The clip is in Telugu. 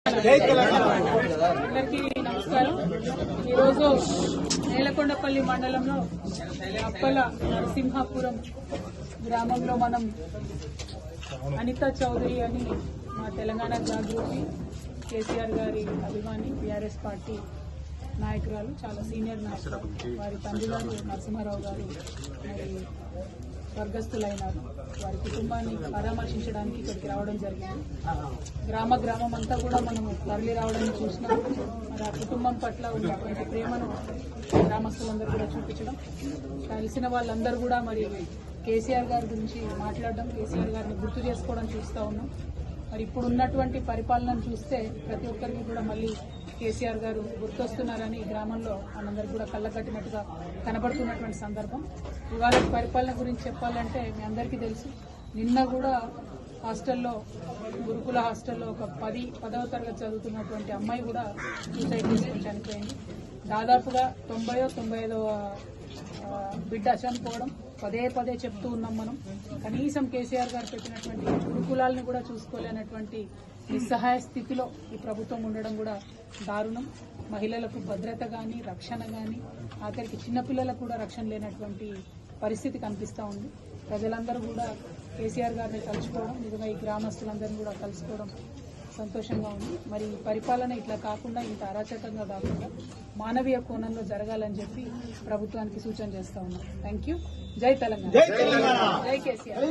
అందరికీ నమస్కారం. ఈరోజు నేలకొండపల్లి మండలంలో అప్పల నరసింహాపురం గ్రామంలో మనం అనితా చౌదరి అని మా తెలంగాణ జాగృతి కేసీఆర్ గారి అభిమాని బీఆర్ఎస్ పార్టీ నాయకురాలు, చాలా సీనియర్ నాయకురాలు. వారి తండ్రి గారు నరసింహారావు గారు మరి స్వర్గస్థులైనారు. వారి కుటుంబాన్ని పరామర్శించడానికి ఇక్కడికి రావడం జరిగింది. గ్రామం అంతా కూడా మనము తరలి రావడం చూసినాం. మరి ఆ కుటుంబం పట్ల ఉన్నటువంటి ప్రేమను గ్రామస్తులందరూ కూడా చూపించడం, కలిసిన వాళ్ళందరూ కూడా మరి కేసీఆర్ గారి గురించి మాట్లాడడం, కేసీఆర్ గారిని గుర్తు చేసుకోవడం చూస్తూ ఉన్నాం. మరి ఇప్పుడు ఉన్నటువంటి పరిపాలనను చూస్తే ప్రతి ఒక్కరికి కూడా మళ్ళీ కేసీఆర్ గారు గుర్తొస్తున్నారని గ్రామంలో మనందరికీ కూడా కళ్ళకట్టినట్టుగా కనబడుతున్నటువంటి సందర్భం. ఇవాళ పరిపాలన గురించి చెప్పాలంటే మీ అందరికీ తెలుసు, నిన్న కూడా హాస్టల్లో, గురుకుల హాస్టల్లో ఒక 10వ తరగతి చదువుతున్నటువంటి అమ్మాయి కూడా సూసైడ్ చేసుకొని చనిపోయింది. దాదాపుగా 95వ బిడ్డ చనిపోవడం పదే చెప్తూ ఉన్నాం మనం. కనీసం కేసీఆర్ గారు పెట్టినటువంటి గురుకులాలను కూడా చూసుకోలేనటువంటి నిస్సహాయ స్థితిలో ఈ ప్రభుత్వం ఉండడం కూడా దారుణం. మహిళలకు భద్రత కానీ, రక్షణ కానీ, ఆఖరికి చిన్నపిల్లలకు కూడా రక్షణ లేనటువంటి పరిస్థితి కనిపిస్తూ ఉంది. ప్రజలందరూ కూడా కేసీఆర్ గారిని కలుసుకోవడం, నిజంగా ఈ గ్రామస్తులందరినీ కూడా కలుసుకోవడం సంతోషంగా ఉంది. మరి పరిపాలన ఇట్లా కాకుండా, ఇంత అరాచకంగా కాకుండా మానవీయ కోణంలో జరగాలని చెప్పి ప్రభుత్వానికి సూచన చేస్తా ఉన్నాం. Thank you. జై తెలంగాణ, జై కేసీఆర్.